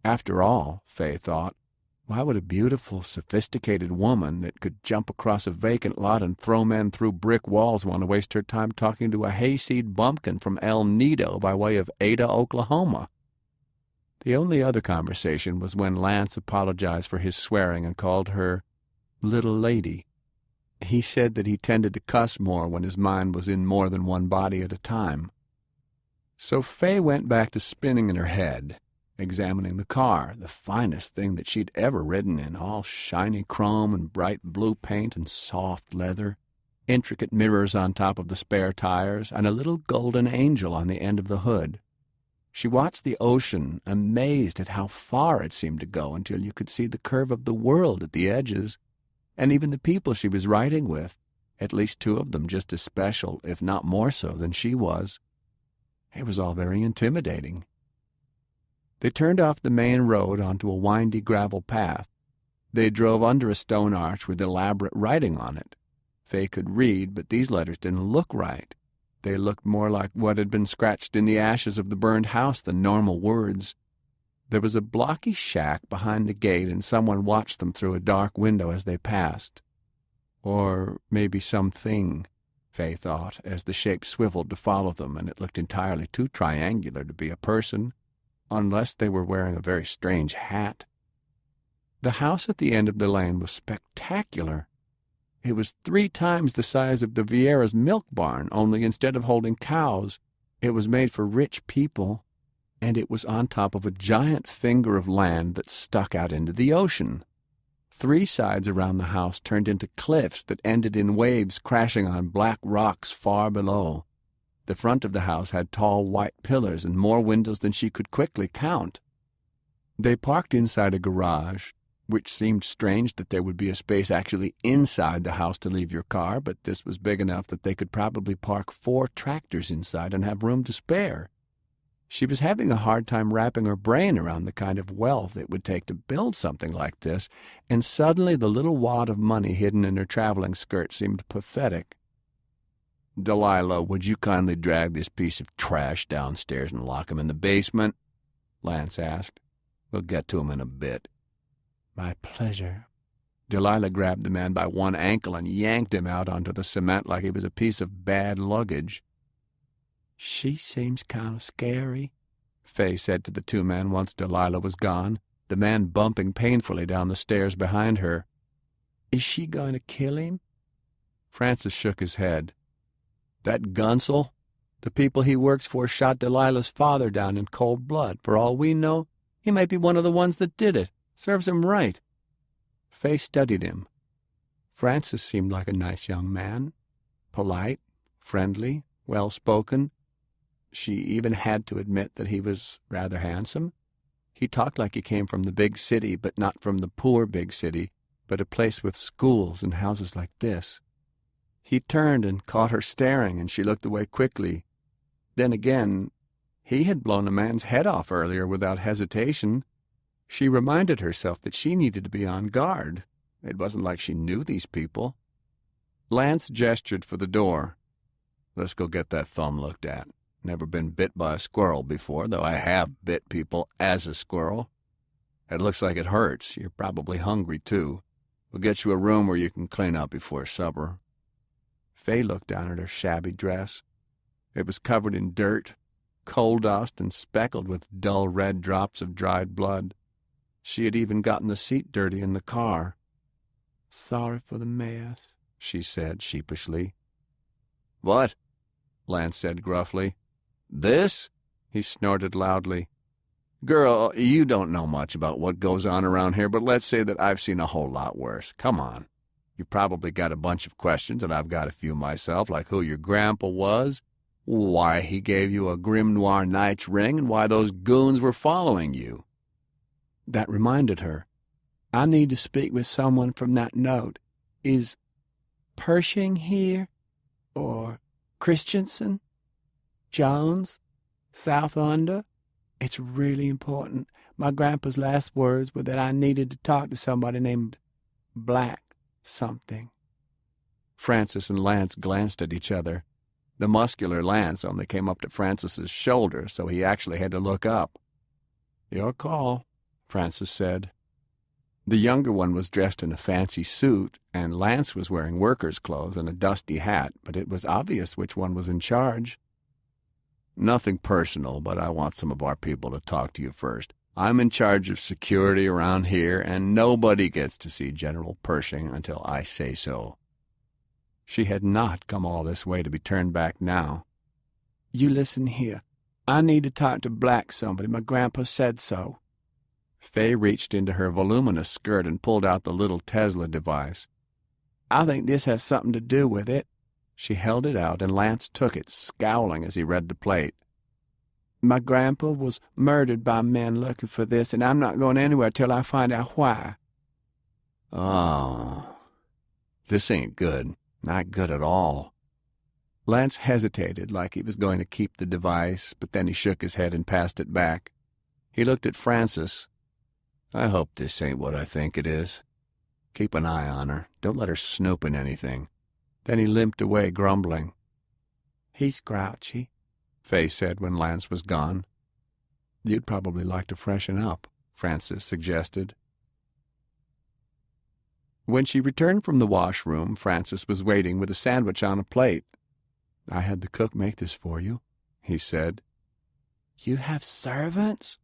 After all, Fay thought, why would a beautiful, sophisticated woman that could jump across a vacant lot and throw men through brick walls want to waste her time talking to a hayseed bumpkin from El Nido by way of Ada, Oklahoma? The only other conversation was when Lance apologized for his swearing and called her little lady. He said that he tended to cuss more when his mind was in more than one body at a time. So Fay went back to spinning in her head, examining the car, the finest thing that she'd ever ridden in, all shiny chrome and bright blue paint and soft leather, intricate mirrors on top of the spare tires, and a little golden angel on the end of the hood. She watched the ocean, amazed at how far it seemed to go until you could see the curve of the world at the edges, and even the people she was riding with, at least two of them just as special, if not more so, than she was. It was all very intimidating. They turned off the main road onto a windy gravel path. They drove under a stone arch with elaborate writing on it. Fay could read, but these letters didn't look right. They looked more like what had been scratched in the ashes of the burned house than normal words. There was a blocky shack behind the gate, and someone watched them through a dark window as they passed. Or maybe something, Fay thought, as the shape swiveled to follow them, and it looked entirely too triangular to be a person, unless they were wearing a very strange hat. The house at the end of the lane was spectacular. It was 3 times the size of the Vieira's milk barn, only instead of holding cows, it was made for rich people, and it was on top of a giant finger of land that stuck out into the ocean. 3 sides around the house turned into cliffs that ended in waves crashing on black rocks far below. The front of the house had tall white pillars and more windows than she could quickly count. They parked inside a garage, which seemed strange that there would be a space actually inside the house to leave your car, but this was big enough that they could probably park 4 tractors inside and have room to spare. She was having a hard time wrapping her brain around the kind of wealth it would take to build something like this, and suddenly the little wad of money hidden in her traveling skirt seemed pathetic. Delilah, would you kindly drag this piece of trash downstairs and lock him in the basement? Lance asked. We'll get to him in a bit. My pleasure. Delilah grabbed the man by one ankle and yanked him out onto the cement like he was a piece of bad luggage. She seems kind of scary, Fay said to the two men once Delilah was gone, the man bumping painfully down the stairs behind her. Is she going to kill him? Francis shook his head. That gunsel, the people he works for, shot Delilah's father down in cold blood. For all we know, he might be one of the ones that did it. Serves him right. Fay studied him. Francis seemed like a nice young man, polite, friendly, well-spoken. She even had to admit that he was rather handsome. He talked like he came from the big city, but not from the poor big city, but a place with schools and houses like this. He turned and caught her staring, and she looked away quickly. Then again, he had blown a man's head off earlier without hesitation. She reminded herself that she needed to be on guard. It wasn't like she knew these people. Lance gestured for the door. Let's go get that thumb looked at. Never been bit by a squirrel before, though I have bit people as a squirrel. It looks like it hurts. You're probably hungry, too. We'll get you a room where you can clean up before supper. Fay looked down at her shabby dress. It was covered in dirt, coal dust, and speckled with dull red drops of dried blood. She had even gotten the seat dirty in the car. Sorry for the mess, she said sheepishly. What? Lance said gruffly. This? He snorted loudly. Girl, you don't know much about what goes on around here, but let's say that I've seen a whole lot worse. Come on. You've probably got a bunch of questions, and I've got a few myself, like who your grandpa was, why he gave you a Grim Noir Knight's ring, and why those goons were following you. That reminded her. I need to speak with someone from that note. Is Pershing here? Or Christensen? Jones? South Under? It's really important. My grandpa's last words were that I needed to talk to somebody named Black something. Francis and Lance glanced at each other. The muscular Lance only came up to Francis's shoulder, so he actually had to look up. Your call, Francis said. The younger one was dressed in a fancy suit, and Lance was wearing worker's clothes and a dusty hat, but it was obvious which one was in charge. Nothing personal, but I want some of our people to talk to you first. I'm in charge of security around here, and nobody gets to see General Pershing until I say so. She had not come all this way to be turned back now. You listen here. I need to talk to Black somebody. My grandpa said so. Fay reached into her voluminous skirt and pulled out the little Tesla device. I think this has something to do with it. She held it out, and Lance took it, scowling as he read the plate. My grandpa was murdered by men looking for this, and I'm not going anywhere till I find out why. Oh, this ain't good. Not good at all. Lance hesitated like he was going to keep the device, but then he shook his head and passed it back. He looked at Francis. I hope this ain't what I think it is. Keep an eye on her. Don't let her snoop in anything. Then he limped away, grumbling. He's grouchy, Fay said when Lance was gone. You'd probably like to freshen up, Francis suggested. When she returned from the washroom, Francis was waiting with a sandwich on a plate. I had the cook make this for you, he said. You have servants?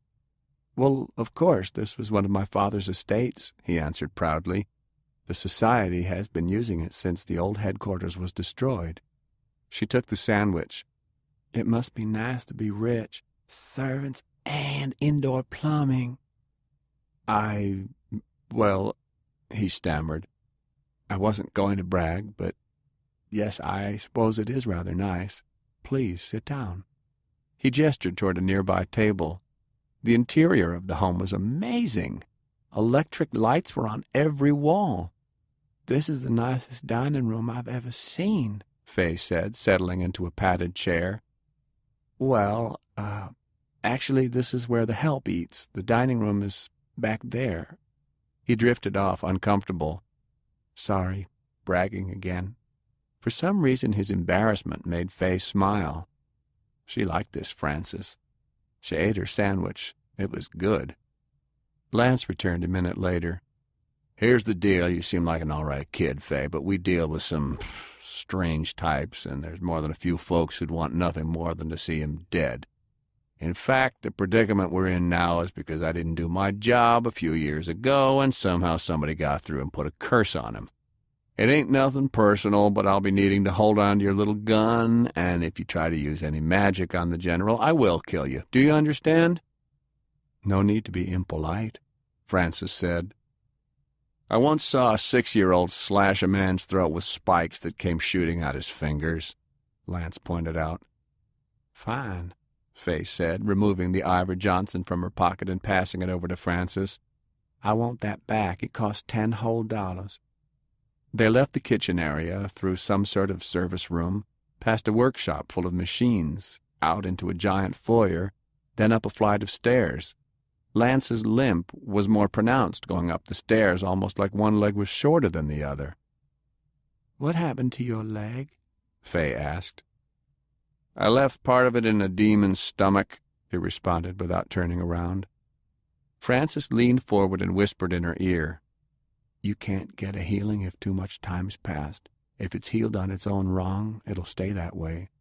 Well, of course, this was one of my father's estates, he answered proudly. The society has been using it since the old headquarters was destroyed. She took the sandwich. It must be nice to be rich. Servants and indoor plumbing. Well, he stammered. I wasn't going to brag, but yes, I suppose it is rather nice. Please sit down. He gestured toward a nearby table. The interior of the home was amazing. Electric lights were on every wall. This is the nicest dining room I've ever seen, Fay said, settling into a padded chair. Well, actually, this is where the help eats. The dining room is back there. He drifted off, uncomfortable. Sorry, bragging again. For some reason his embarrassment made Fay smile. She liked this Francis. She ate her sandwich. It was good. Lance returned a minute later. "Here's the deal. You seem like an all right kid, Fay, but we deal with some strange types, and there's more than a few folks who'd want nothing more than to see him dead. In fact, the predicament we're in now is because I didn't do my job a few years ago, and somehow somebody got through and put a curse on him. It ain't nothing personal, but I'll be needing to hold on to your little gun, and if you try to use any magic on the General, I will kill you. Do you understand?" "No need to be impolite," Francis said. "I once saw a 6-year-old slash a man's throat with spikes that came shooting out his fingers," Lance pointed out. "Fine," Fay said, removing the Ivor Johnson from her pocket and passing it over to Francis. "I want that back. It cost $10 whole. They left the kitchen area, through some sort of service room, past a workshop full of machines, out into a giant foyer, then up a flight of stairs. Lance's limp was more pronounced going up the stairs, almost like one leg was shorter than the other. "What happened to your leg?" Fay asked. "I left part of it in a demon's stomach," he responded without turning around. Francis leaned forward and whispered in her ear, "You can't get a healing if too much time's passed. If it's healed on its own wrong, it'll stay that way.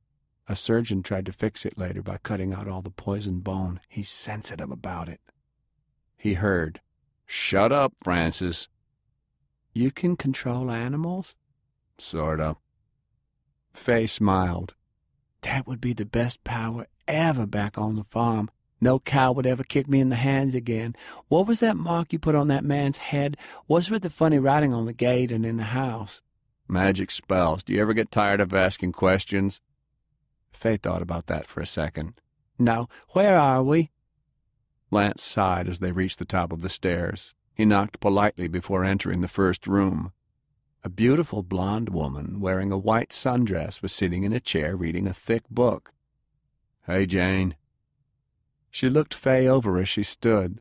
A surgeon tried to fix it later by cutting out all the poisoned bone. He's sensitive about it." He heard, "Shut up, Francis." "You can control animals?" "Sort of." Fay smiled. "That would be the best power ever back on the farm. No cow would ever kick me in the hands again. What was that mark you put on that man's head? What's with the funny writing on the gate and in the house?" "Magic spells. Do you ever get tired of asking questions?" Fay thought about that for a second. "No. Where are we?" Lance sighed as they reached the top of the stairs. He knocked politely before entering the first room. A beautiful blonde woman wearing a white sundress was sitting in a chair reading a thick book. "Hey, Jane." She looked Fay over as she stood.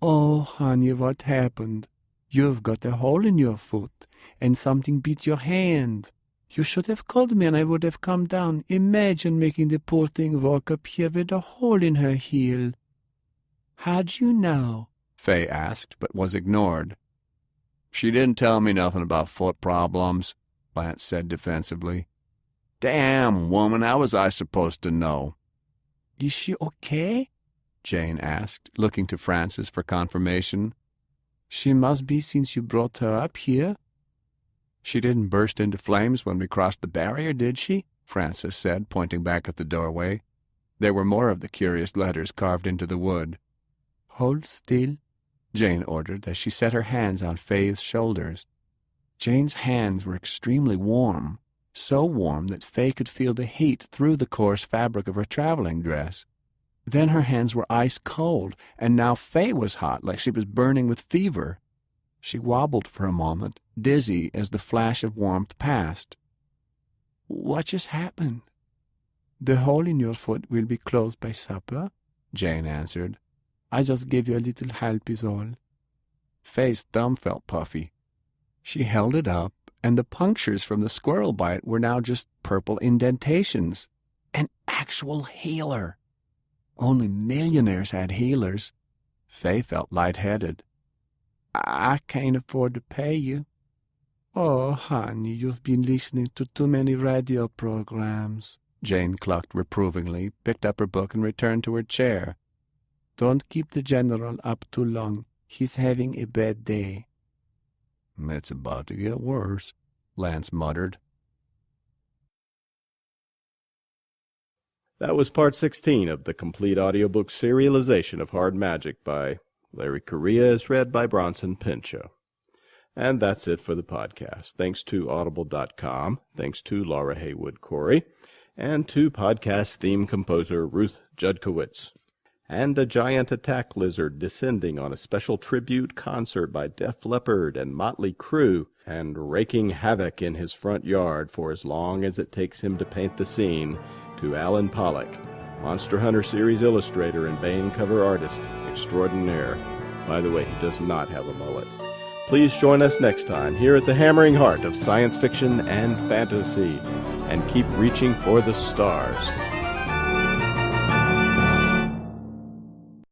"Oh, honey, what happened? You've got a hole in your foot, and something bit your hand. You should have called me and I would have come down. Imagine making the poor thing walk up here with a hole in her heel." "How'd you know?" Fay asked, but was ignored. "She didn't tell me nothing about foot problems," Lance said defensively. "Damn, woman, how was I supposed to know?" "Is she okay?" Jane asked, looking to Francis for confirmation. "She must be since you brought her up here." "She didn't burst into flames when we crossed the barrier, did she?" Francis said, pointing back at the doorway. There were more of the curious letters carved into the wood. "Hold still," Jane ordered as she set her hands on Fay's shoulders. Jane's hands were extremely warm, so warm that Fay could feel the heat through the coarse fabric of her traveling dress. Then her hands were ice cold, and now Fay was hot, like she was burning with fever. She wobbled for a moment, dizzy as the flash of warmth passed. "What just happened?" "The hole in your foot will be closed by supper," Jane answered. "I just gave you a little help is all." Fay's thumb felt puffy. She held it up, and the punctures from the squirrel bite were now just purple indentations. An actual healer! Only millionaires had healers. Fay felt lightheaded. "I can't afford to pay you." "Oh, honey, you've been listening to too many radio programs." Jane clucked reprovingly, picked up her book, and returned to her chair. "Don't keep the General up too long. He's having a bad day." "It's about to get worse," Lance muttered. That was part 16 of the complete audiobook serialization of Hard Magic by Larry Correia, as read by Bronson Pinchot. And that's it for the podcast. Thanks to Audible.com, thanks to Laura Haywood Corey, and to podcast theme composer Ruth Judkowitz. And a giant attack lizard descending on a special tribute concert by Def Leppard and Motley Crue, and raking havoc in his front yard for as long as it takes him to paint the scene, to Alan Pollack, Monster Hunter series illustrator and Baen cover artist extraordinaire. By the way, he does not have a mullet. Please join us next time here at the hammering heart of science fiction and fantasy, and keep reaching for the stars.